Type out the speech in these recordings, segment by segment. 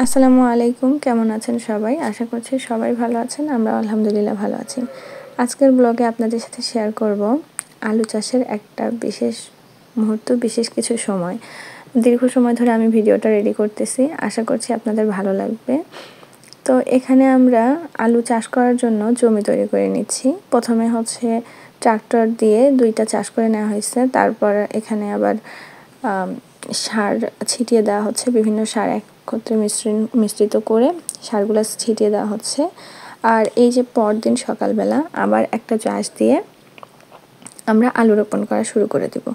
আসসালামু আলাইকুম, কেমন আছেন সবাই? আশা করছি সবাই ভালো আছেন। আমরা আলহামদুলিল্লাহ ভালো আছি। আজকের ব্লগে আপনাদের সাথে শেয়ার করব আলু চাষের একটা বিশেষ মুহূর্ত, বিশেষ কিছু সময়। দীর্ঘ সময় ধরে আমি ভিডিওটা রেডি করতেছি, আশা করছি আপনাদের ভালো লাগবে। তো এখানে আমরা আলু চাষ করার জন্য জমি তৈরি করে নিচ্ছি। প্রথমে হচ্ছে ট্রাক্টর দিয়ে 2টা চাষ করে নেওয়া হয়েছে। তারপর এখানে আবার সার ছিটিয়ে দেওয়া হচ্ছে, বিভিন্ন সার একত্রে মিশ্রিত করে সারগুলো ছিটিয়ে দেওয়া হচ্ছে। আর এই যে পরদিন সকালবেলা আবার একটা চাষ দিয়ে আমরা আলু রোপণ করা শুরু করে দেব।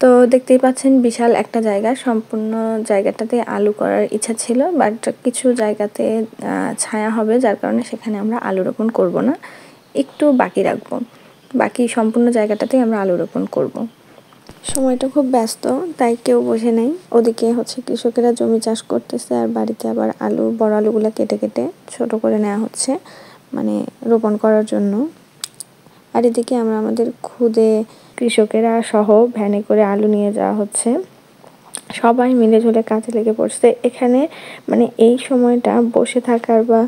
তো দেখতেই পাচ্ছেন বিশাল একটা জায়গা, সম্পূর্ণ জায়গাটাতে আলু করার ইচ্ছা ছিল, বাট কিছু জায়গাতে ছায়া হবে, যার কারণে সেখানে আমরা আলু রোপণ করব না, একটু বাকি রাখবো। বাকি সম্পূর্ণ জায়গাটাতেই আমরা আলু রোপণ করব। সময়টা খুব ব্যস্ত, তাই কেউ বসে নেই। ওদিকে হচ্ছে কৃষকেরা জমি চাষ করতেছে, আর বাড়িতে আবার বড় আলুগুলো কেটে কেটে ছোট করে নেওয়া হচ্ছে, মানে রোপণ করার জন্য। আর এদিকে আমরা আমাদের খুদে কৃষকেরা সহ ভ্যানে করে আলু নিয়ে যাওয়া হচ্ছে। সবাই মিলে ঝুলে কাজে লেগে পড়ছে। এখানে মানে এই সময়টা বসে থাকার বা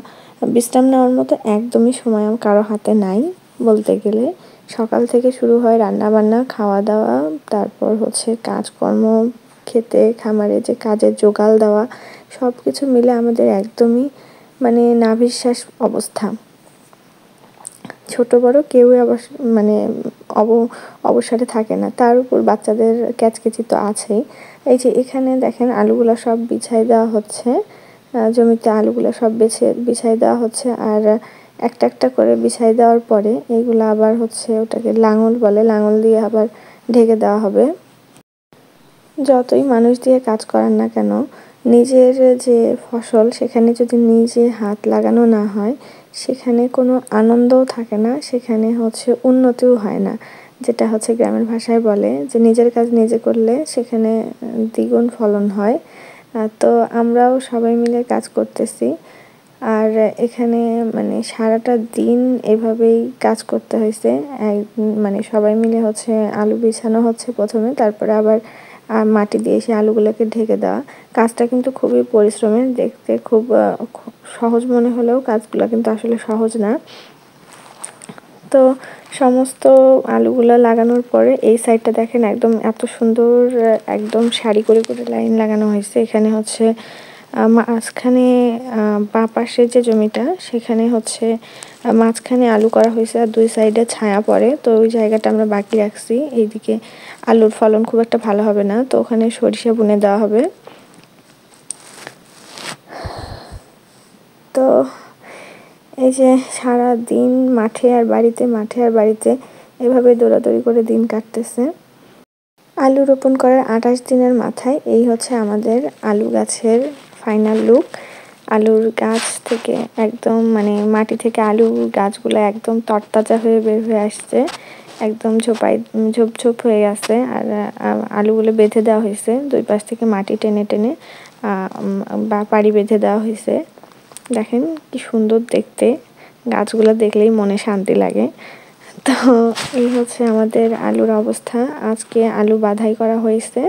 বিশ্রাম নেওয়ার মতো একদমই সময় কারো হাতে নাই বলতে গেলে। সকাল থেকে শুরু হয় রান্না বান্না, খাওয়া দাওয়া, তারপর হচ্ছে কাজকর্ম, খেতে খামারে যে কাজের জোগাল দেওয়া, সব কিছু মিলে আমাদের একদমই মানে নাভিশ্বাস অবস্থা। ছোট বড় কেউই মানে অবসরে থাকে না। তার উপর বাচ্চাদের ক্যাচকেচি তো আছেই। এই যে এখানে দেখেন আলুগুলো সব বিছাই দেওয়া হচ্ছে, জমিতে আলুগুলো সব বিছাই দেওয়া হচ্ছে। আর একটা একটা করে বিছাই দেওয়ার পরে এইগুলো আবার হচ্ছে ওটাকে লাঙল বলে, লাঙল দিয়ে আবার ঢেকে দেওয়া হবে। যতই মানুষ দিয়ে কাজ করান না কেন, নিজের যে ফসল সেখানে যদি নিজে হাত লাগানো না হয়, সেখানে কোনো আনন্দও থাকে না, সেখানে হচ্ছে উন্নতিও হয় না। যেটা হচ্ছে গ্রামের ভাষায় বলে যে নিজের কাজ নিজে করলে সেখানে দ্বিগুণ ফলন হয়। তো আমরাও সবাই মিলে কাজ করতেছি। আর এখানে মানে সারাটা দিন এভাবেই কাজ করতে হয়েছে। মানে সবাই মিলে হচ্ছে আলু বিছানো হচ্ছে প্রথমে, তারপরে আবার মাটি দিয়ে সেই আলুগুলোকে ঢেকে দেওয়া। কাজটা কিন্তু খুবই পরিশ্রমের, দেখতে খুব সহজ মনে হলেও কাজগুলো কিন্তু আসলে সহজ না। তো সমস্ত আলুগুলো লাগানোর পরে এই সাইডটা দেখেন একদম এত সুন্দর, একদম সারি করে করে লাইন লাগানো হয়েছে। এখানে হচ্ছে মাঝখানে বাঁ পাশে যে জমিটা সেখানে হচ্ছে মাঝখানে আলু করা হয়েছে, আর 2 সাইডে ছায়া পড়ে, তো ওই জায়গাটা আমরা বাকি রাখছি। এইদিকে আলুর ফলন খুব একটা ভালো হবে না, তো ওখানে সরিষা বুনে দেওয়া হবে। তো এই যে সারা দিন মাঠে আর বাড়িতে এভাবে দৌড়াদৌড়ি করে দিন কাটতেছে। আলু রোপণ করার 28 দিনের মাথায় এই হচ্ছে আমাদের আলু গাছের ফাইনাল লুক। আলুর গাছ থেকে একদম মানে মাটি থেকে আলু গাছগুলো একদম তরতাজা হয়ে বের হয়ে আসছে, একদম ঝোপ হয়ে গেছে। আর আলুগুলো বেঁধে দেওয়া হয়েছে, 2 পাশ থেকে মাটি টেনে টেনে বা পাড়ি বেঁধে দেওয়া হয়েছে। দেখেন কি সুন্দর দেখতে, গাছগুলো দেখলেই মনে শান্তি লাগে। তো এই হচ্ছে আমাদের আলুর অবস্থা। আজকে আলু বাধাই করা হয়েছে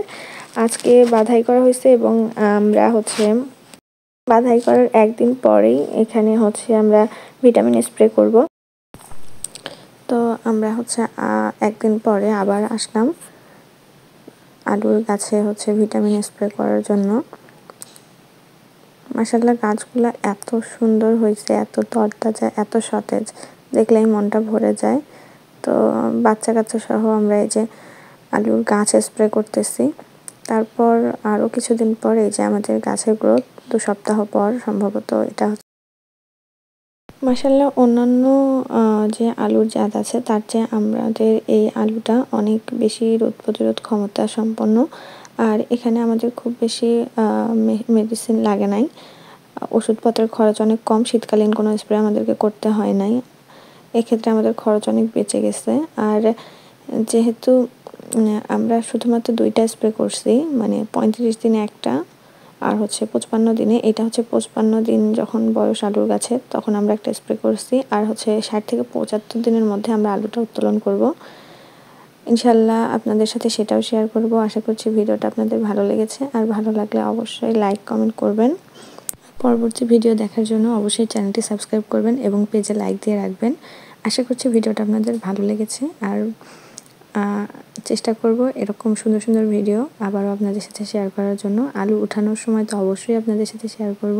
এবং আমরা হচ্ছে বাধাই করার একদিন পরেই এখানে হচ্ছে আমরা ভিটামিন স্প্রে করব। তো আমরা হচ্ছে একদিন পরে আবার আসলাম আলুর গাছে হচ্ছে ভিটামিন স্প্রে করার জন্য। মাশাআল্লাহ, গাছগুলো এত সুন্দর হয়েছে, এত তরতাজা, এত সতেজ, দেখলেই মনটা ভরে যায়। তো বাচ্চা কাচ্চা সহ আমরা এই যে আলুর গাছ স্প্রে করতেছি। তারপর আরও কিছুদিন পর এই যে আমাদের গাছের গ্রোথ, 2 সপ্তাহ পর সম্ভবত এটা হচ্ছে। মাশাআল্লাহ, অন্যান্য যে আলুর জাত আছে তার চেয়ে আমাদের এই আলুটা অনেক বেশি রোগ প্রতিরোধ ক্ষমতা সম্পন্ন। আর এখানে আমাদের খুব বেশি মেডিসিন লাগে নাই, ওষুধপত্রের খরচ অনেক কম, শীতকালীন কোনো স্প্রে আমাদেরকে করতে হয় নাই। এক্ষেত্রে আমাদের খরচ অনেক বেঁচে গেছে। আর যেহেতু আমরা শুধুমাত্র 2টা স্প্রে করছি, মানে 35 দিনে একটা আর হচ্ছে 55 দিনে, এটা হচ্ছে 55 দিন যখন বয়স আলুর গাছে তখন আমরা একটা স্প্রে করছি। আর হচ্ছে 60 থেকে 75 দিনের মধ্যে আমরা আলুটা উত্তোলন করব ইনশাল্লাহ। আপনাদের সাথে সেটাও শেয়ার করব। আশা করছি ভিডিওটা আপনাদের ভালো লেগেছে, আর ভালো লাগলে অবশ্যই লাইক কমেন্ট করবেন। পরবর্তী ভিডিও দেখার জন্য অবশ্যই চ্যানেলটি সাবস্ক্রাইব করবেন এবং পেজে লাইক দিয়ে রাখবেন। আশা করছি ভিডিওটা আপনাদের ভালো লেগেছে। আর চেষ্টা করব এরকম সুন্দর সুন্দর ভিডিও আবারও আপনাদের সাথে শেয়ার করার জন্য। আলু উঠানোর সময় তো অবশ্যই আপনাদের সাথে শেয়ার করব।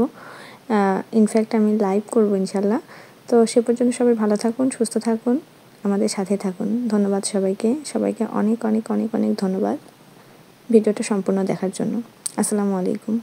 ইনফ্যাক্ট আমি লাইভ করব ইনশাল্লাহ। তো সে পর্যন্ত সবাই ভালো থাকুন, সুস্থ থাকুন, আমাদের সাথে থাকুন। ধন্যবাদ সবাইকে অনেক অনেক অনেক অনেক ধন্যবাদ ভিডিওটা সম্পূর্ণ দেখার জন্য। আসসালামু আলাইকুম।